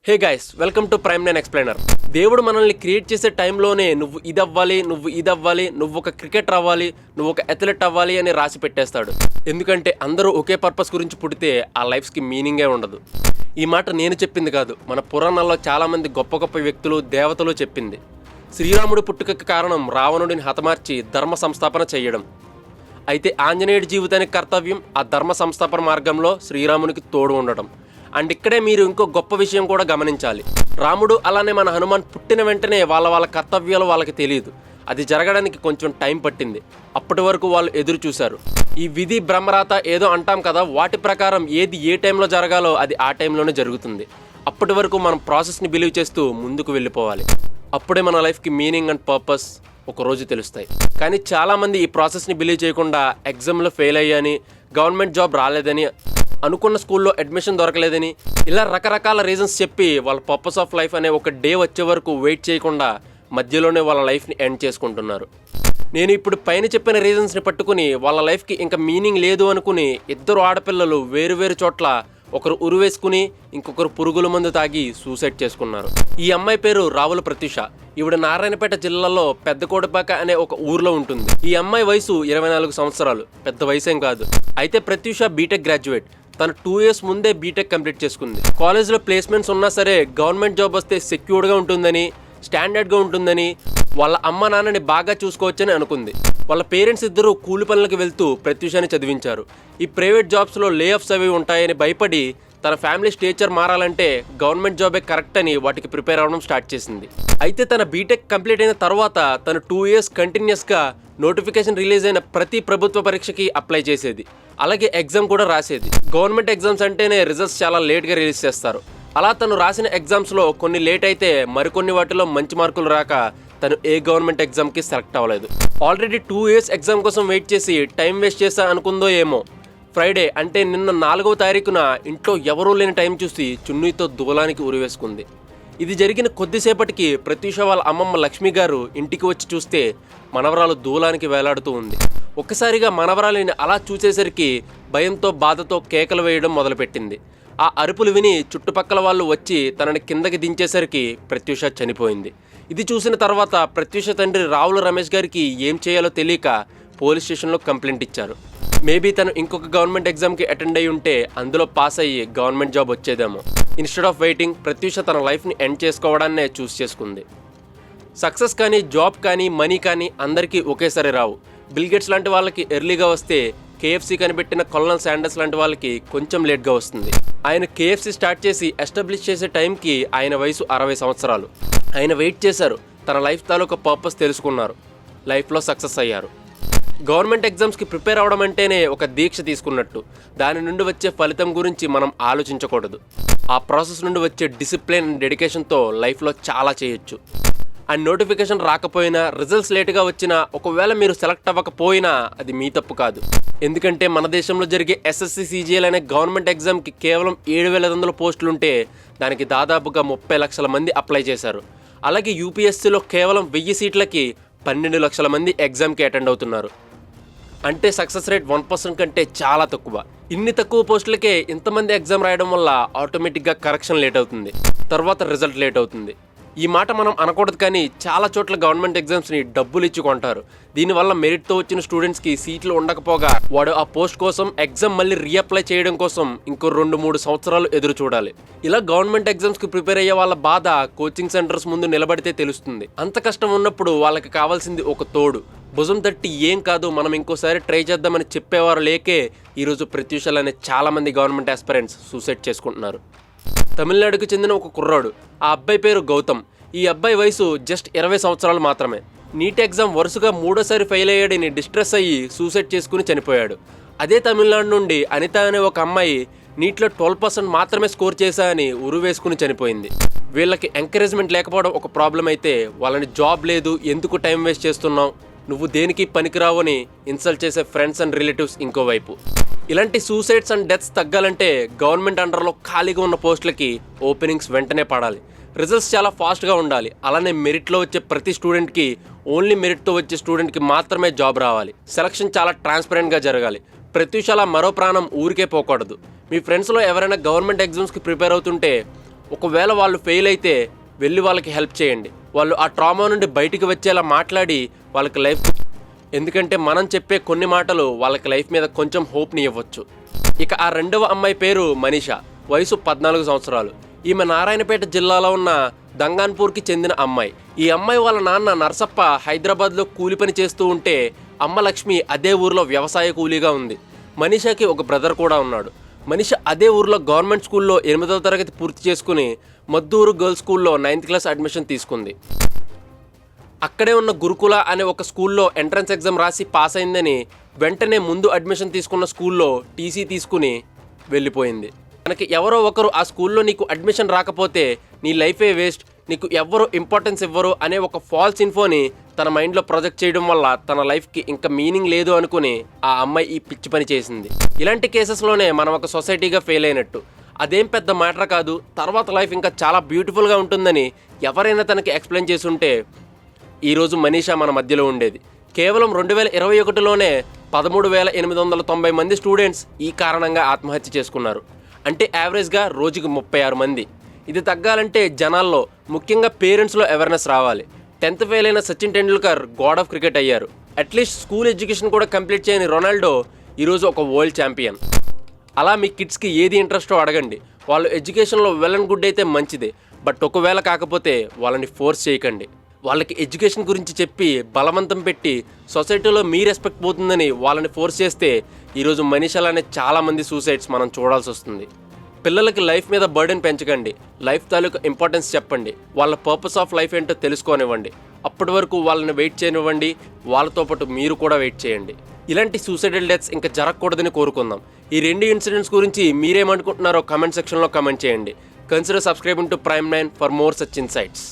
Hey guys, welcome to prime nine explainer. దేవుడు మనల్ని create చేసే టైంలోనే నువ్వు ఇది అవ్వాలి, నువ్వు ఒక క్రికెటర్ అవ్వాలి, నువ్వు ఒక అథ్లెట్ అవ్వాలి అని రాసి పెట్టేస్తాడు. ఎందుకంటే అందరూ ఒకే పర్పస్ గురించి పుడితే ఆ లైఫ్స్కి మీనింగే ఉండదు. ఈ మాట నేను చెప్పింది కాదు, మన పురాణాల్లో చాలామంది గొప్ప గొప్ప వ్యక్తులు, దేవతలు చెప్పింది. శ్రీరాముడు పుట్టుకకి కారణం రావణుడిని హతమార్చి ధర్మ సంస్థాపన చేయడం. అయితే ఆంజనేయుడి జీవితానికి కర్తవ్యం ఆ ధర్మ సంస్థాపన మార్గంలో శ్రీరామునికి తోడు ఉండడం. అండ్ ఇక్కడే మీరు ఇంకో గొప్ప విషయం కూడా గమనించాలి. రాముడు అలానే మన హనుమాన్ పుట్టిన వెంటనే వాళ్ళ కర్తవ్యాలు వాళ్ళకి తెలియదు. అది జరగడానికి కొంచెం టైం పట్టింది. అప్పటి వరకు వాళ్ళు ఎదురు చూశారు. ఈ విధి బ్రహ్మరాత ఏదో అంటాం కదా, వాటి ప్రకారం ఏది ఏ టైంలో జరగాలో అది ఆ టైంలోనే జరుగుతుంది. అప్పటి వరకు మనం ప్రాసెస్ని బిలీవ్ చేస్తూ ముందుకు వెళ్ళిపోవాలి. అప్పుడే మన లైఫ్కి మీనింగ్ అండ్ పర్పస్ ఒకరోజు తెలుస్తాయి. కానీ చాలామంది ఈ ప్రాసెస్ని బిలీవ్ చేయకుండా ఎగ్జామ్లో ఫెయిల్ అయ్యాని, గవర్నమెంట్ జాబ్ రాలేదని, అనుకున్న స్కూల్లో అడ్మిషన్ దొరకలేదని, ఇలా రకరకాల రీజన్స్ చెప్పి వాళ్ళ పర్పస్ ఆఫ్ లైఫ్ అనే ఒక డే వచ్చే వరకు వెయిట్ చేయకుండా మధ్యలోనే వాళ్ళ లైఫ్ని ఎండ్ చేసుకుంటున్నారు. నేను ఇప్పుడు పైన చెప్పిన రీజన్స్ని పట్టుకుని వాళ్ళ లైఫ్కి ఇంకా మీనింగ్ లేదు అనుకుని ఇద్దరు ఆడపిల్లలు వేరు చోట్ల, ఒకరు ఉరివేసుకుని ఇంకొకరు పురుగుల మందు తాగి సూసైడ్ చేసుకున్నారు. ఈ అమ్మాయి పేరు రావుల ప్రత్యూష. ఈవిడ నారాయణపేట జిల్లాలో పెద్దకోటపాక అనే ఒక ఊర్లో ఉంటుంది. ఈ అమ్మాయి వయసు 24 సంవత్సరాలు, పెద్ద వయసేం కాదు. అయితే ప్రత్యూష బీటెక్ గ్రాడ్యుయేట్. తను 2 years ముందే బీటెక్ కంప్లీట్ చేసుకుంది. కాలేజ్లో ప్లేస్మెంట్స్ ఉన్నా సరే గవర్నమెంట్ జాబ్ వస్తే సెక్యూర్డ్గా ఉంటుందని, స్టాండర్డ్గా ఉంటుందని, వాళ్ళ అమ్మ నాన్నని బాగా చూసుకోవచ్చని అనుకుంది. వాళ్ళ పేరెంట్స్ ఇద్దరు కూలి పనులకు వెళ్తూ ప్రత్యూషని చదివించారు. ఈ ప్రైవేట్ జాబ్స్లో లే ఆఫ్స్ అవి ఉంటాయని భయపడి తన ఫ్యామిలీ స్టేచర్ మారాలంటే గవర్నమెంట్ జాబే కరెక్ట్ అని వాటికి ప్రిపేర్ అవ్వడం స్టార్ట్ చేసింది. అయితే తన బీటెక్ కంప్లీట్ అయిన తర్వాత తను 2 years కంటిన్యూస్గా నోటిఫికేషన్ రిలీజ్ అయిన ప్రతి ప్రభుత్వ పరీక్షకి అప్లై చేసేది. అలాగే ఎగ్జామ్ కూడా రాసేది. గవర్నమెంట్ ఎగ్జామ్స్ అంటేనే రిజల్ట్స్ చాలా లేట్గా రిలీజ్ చేస్తారు. అలా తను రాసిన ఎగ్జామ్స్లో కొన్ని లేట్ అయితే మరికొన్ని వాటిలో మంచి మార్కులు రాక తను ఏ గవర్నమెంట్ ఎగ్జామ్కి సెలెక్ట్ అవ్వలేదు. ఆల్రెడీ 2 years ఎగ్జామ్ కోసం వెయిట్ చేసి టైం వేస్ట్ చేసా అనుకుందో ఏమో, ఫ్రైడే అంటే నిన్న 4వ తారీఖున ఇంట్లో ఎవరూ లేని టైం చూసి చున్నీతో దూలానికి ఉరివేసుకుంది. ఇది జరిగిన కొద్దిసేపటికి ప్రత్యూష వాళ్ళ అమ్మమ్మ లక్ష్మి గారు ఇంటికి వచ్చి చూస్తే మనవరాలు దూలానికి వేలాడుతూ ఉంది. ఒక్కసారిగా మనవరాలిని అలా చూసేసరికి భయంతో బాధతో కేకలు వేయడం మొదలుపెట్టింది. ఆ అరుపులు విని చుట్టుపక్కల వాళ్ళు వచ్చి తనని కిందకి దించేసరికి ప్రత్యూష చనిపోయింది. ఇది చూసిన తర్వాత ప్రత్యూష తండ్రి రావుల రమేష్ గారికి ఏం చేయాలో తెలియక పోలీస్ స్టేషన్లో కంప్లైంట్ ఇచ్చారు. మేబీ తను ఇంకొక గవర్నమెంట్ ఎగ్జామ్కి అటెండ్ అయ్యి ఉంటే అందులో పాస్ అయ్యి గవర్నమెంట్ జాబ్ వచ్చేదేమో. ఇన్స్టెడ్ ఆఫ్ వెయిటింగ్ ప్రత్యూష తన లైఫ్ని ఎండ్ చేసుకోవడాన్నే చూస్ చేసుకుంది. సక్సెస్ కానీ, జాబ్ కానీ, మనీ కానీ అందరికీ ఒకేసారి రావు. బిల్ గేట్స్ లాంటి వాళ్ళకి ఎర్లీగా వస్తే KFC కనిపెట్టిన కొలనల్ శాండర్స్ లాంటి వాళ్ళకి కొంచెం లేట్గా వస్తుంది. ఆయన KFC స్టార్ట్ చేసి ఎస్టాబ్లిష్ చేసే టైంకి ఆయన వయసు 60 సంవత్సరాలు. ఆయన వెయిట్ చేశారు, తన లైఫ్ తాలూకా పర్పస్ తెలుసుకున్నారు, లైఫ్లో సక్సెస్ అయ్యారు. గవర్నమెంట్ ఎగ్జామ్స్కి ప్రిపేర్ అవ్వడం అంటేనే ఒక దీక్ష తీసుకున్నట్టు. దాని నుండి వచ్చే ఫలితం గురించి మనం ఆలోచించకూడదు. ఆ ప్రాసెస్ నుండి వచ్చే డిసిప్లిన్ అండ్ డెడికేషన్తో లైఫ్లో చాలా చేయొచ్చు. అండ్ నోటిఫికేషన్ రాకపోయినా, రిజల్ట్స్ లేట్గా వచ్చినా, ఒకవేళ మీరు సెలెక్ట్ అవ్వకపోయినా అది మీ తప్పు కాదు. ఎందుకంటే మన దేశంలో జరిగే SSC CGL అనే గవర్నమెంట్ ఎగ్జామ్కి కేవలం 7,500 పోస్టులుంటే దానికి దాదాపుగా 30 లక్షల మంది అప్లై చేశారు. అలాగే UPSCలో కేవలం 1000 సీట్లకి 12 లక్షల మంది ఎగ్జామ్కి అటెండ్ అవుతున్నారు. అంటే సక్సెస్ రేట్ 1% కంటే చాలా తక్కువ. ఇన్ని తక్కువ పోస్టులకే ఇంతమంది ఎగ్జామ్ రాయడం వల్ల ఆటోమేటిక్గా కరెక్షన్ లేట్ అవుతుంది, తర్వాత రిజల్ట్ లేట్ అవుతుంది. ఈ మాట మనం అనకూడదు, కానీ చాలా చోట్ల గవర్నమెంట్ ఎగ్జామ్స్ని డబ్బులు ఇచ్చి కొంటారు. దీనివల్ల మెరిట్తో వచ్చిన స్టూడెంట్స్కి సీట్లు ఉండకపోగా వాడు ఆ పోస్ట్ కోసం ఎగ్జామ్ మళ్ళీ రీఅప్లై చేయడం కోసం ఇంకో 2-3 సంవత్సరాలు ఎదురు చూడాలి. ఇలా గవర్నమెంట్ ఎగ్జామ్స్కి ప్రిపేర్ అయ్యే వాళ్ళ బాధ కోచింగ్ సెంటర్స్ ముందు నిలబడితే తెలుస్తుంది. అంత కష్టం ఉన్నప్పుడు వాళ్ళకి కావాల్సింది ఒక తోడు. భుజం తట్టి ఏం కాదు, మనం ఇంకోసారి ట్రై చేద్దామని చెప్పేవారు లేకే ఈరోజు ప్రత్యూషలు అనే చాలామంది గవర్నమెంట్ ఆస్పిరెంట్స్ సూసైడ్ చేసుకుంటున్నారు. తమిళనాడుకు చెందిన ఒక కుర్రాడు, ఆ అబ్బాయి పేరు గౌతమ్. ఈ అబ్బాయి వయసు జస్ట్ 20 సంవత్సరాలు మాత్రమే. నీట్ ఎగ్జామ్ వరుసగా 3వ ఫెయిల్ అయ్యాడని డిస్ట్రెస్ అయ్యి సూసైడ్ చేసుకుని చనిపోయాడు. అదే తమిళనాడు నుండి అనిత అనే ఒక అమ్మాయి నీట్లో 12% మాత్రమే స్కోర్ చేశా అని ఉరువేసుకుని చనిపోయింది. వీళ్ళకి ఎంకరేజ్మెంట్ లేకపోవడం ఒక ప్రాబ్లం అయితే, వాళ్ళని జాబ్ లేదు, ఎందుకు టైం వేస్ట్ చేస్తున్నావు, నువ్వు దేనికి పనికిరావు అని ఇన్సల్ట్ చేసే ఫ్రెండ్స్ అండ్ రిలేటివ్స్ ఇంకోవైపు. ఇలాంటి సూసైడ్స్ అండ్ డెత్స్ తగ్గాలంటే గవర్నమెంట్ అండర్లో ఖాళీగా ఉన్న పోస్టులకి ఓపెనింగ్స్ వెంటనే పడాలి. రిజల్ట్స్ చాలా ఫాస్ట్గా ఉండాలి. అలానే మెరిట్లో వచ్చే ప్రతి స్టూడెంట్కి, ఓన్లీ మెరిట్తో వచ్చే స్టూడెంట్కి మాత్రమే జాబ్ రావాలి. సెలక్షన్ చాలా ట్రాన్స్పరెంట్గా జరగాలి. ప్రత్యూష మరో ప్రాణం ఊరికే పోకూడదు. మీ ఫ్రెండ్స్లో ఎవరైనా గవర్నమెంట్ ఎగ్జామ్స్కి ప్రిపేర్ అవుతుంటే ఒకవేళ వాళ్ళు ఫెయిల్ అయితే వెళ్ళి వాళ్ళకి హెల్ప్ చేయండి. వాళ్ళు ఆ ట్రామా నుండి బయటికి వచ్చేలా మాట్లాడి వాళ్ళకి లైఫ్, ఎందుకంటే మనం చెప్పే కొన్ని మాటలు వాళ్ళకి లైఫ్ మీద కొంచెం హోప్ని ఇవ్వచ్చు. ఇక ఆ రెండవ అమ్మాయి పేరు మనీషా, వయసు 14 సంవత్సరాలు. ఈమె నారాయణపేట జిల్లాలో ఉన్న దంగాన్పూర్కి చెందిన అమ్మాయి. ఈ అమ్మాయి వాళ్ళ నాన్న నర్సప్ప హైదరాబాద్లో కూలి పని చేస్తూ ఉంటే అమ్మ లక్ష్మి అదే ఊరిలో వ్యవసాయ కూలీగా ఉంది. మనీషాకి ఒక బ్రదర్ కూడా ఉన్నాడు. మనీష అదే ఊరిలో గవర్నమెంట్ స్కూల్లో 8వ తరగతి పూర్తి చేసుకుని మద్దూరు గర్ల్స్ స్కూల్లో 9th క్లాస్ అడ్మిషన్ తీసుకుంది. అక్కడే ఉన్న గురుకుల అనే ఒక స్కూల్లో ఎంట్రన్స్ ఎగ్జామ్ రాసి పాస్ అయిందని వెంటనే ముందు అడ్మిషన్ తీసుకున్న స్కూల్లో టీసీ తీసుకుని వెళ్ళిపోయింది. మనకి ఎవరో ఒకరు ఆ స్కూల్లో నీకు అడ్మిషన్ రాకపోతే నీ లైఫే వేస్ట్, నీకు ఎవరు ఇంపార్టెన్స్ ఇవ్వరు అనే ఒక ఫాల్స్ ఇన్ఫోని తన మైండ్లో ప్రొజెక్ట్ చేయడం వల్ల తన లైఫ్కి ఇంకా మీనింగ్ లేదు అనుకుని ఆ అమ్మాయి ఈ పిచ్చి పని చేసింది. ఇలాంటి కేసెస్లోనే మనం ఒక సొసైటీగా ఫెయిల్ అయినట్టు. అదేం పెద్ద మ్యాటర్ కాదు, తర్వాత లైఫ్ ఇంకా చాలా బ్యూటిఫుల్గా ఉంటుందని ఎవరైనా తనకి ఎక్స్ప్లెయిన్ చేసుంటే ఈరోజు మనీషా మన మధ్యలో ఉండేది. కేవలం 2021లోనే 13,890 మంది స్టూడెంట్స్ ఈ కారణంగా ఆత్మహత్య చేసుకున్నారు. అంటే యావరేజ్గా రోజుకి 36 మంది. ఇది తగ్గాలంటే జనాల్లో, ముఖ్యంగా పేరెంట్స్లో అవేర్నెస్ రావాలి. 10th ఫెయిల్ అయిన Sachin Tendulkar God of cricket అయ్యారు. అట్లీస్ట్ స్కూల్ ఎడ్యుకేషన్ కూడా కంప్లీట్ చేయని రొనాల్డో ఈరోజు ఒక వరల్డ్ ఛాంపియన్. అలా మీ కిడ్స్కి ఏది ఇంట్రెస్టో అడగండి. వాళ్ళు ఎడ్యుకేషన్లో వెల్ అండ్ గుడ్ అయితే మంచిదే, బట్ ఒకవేళ కాకపోతే వాళ్ళని ఫోర్స్ చేయకండి. వాళ్ళకి ఎడ్యుకేషన్ గురించి చెప్పి బలవంతం పెట్టి సొసైటీలో మీ రెస్పెక్ట్ పోతుందని వాళ్ళని ఫోర్స్ చేస్తే ఈరోజు మనిషిలానే చాలామంది సూసైడ్స్ మనం చూడాల్సి వస్తుంది. పిల్లలకి లైఫ్ మీద బర్డెన్ పెంచకండి. లైఫ్ తాలూకు ఇంపార్టెన్స్ చెప్పండి. వాళ్ళ పర్పస్ ఆఫ్ లైఫ్ ఏంటో తెలుసుకోనివ్వండి. అప్పటి వరకు వాళ్ళని వెయిట్ చేయనివ్వండి. వాళ్ళతో పాటు మీరు కూడా వెయిట్ చేయండి. ఇలాంటి సూసైడల్ డెత్స్ ఇంకా జరగకూడదని కోరుకుందాం. ఈ 2 ఇన్సిడెంట్స్ గురించి మీరేమనుకుంటున్నారో కమెంట్ సెక్షన్లో కమెంట్ చేయండి. Consider subscribing to Prime 9 for more such insights.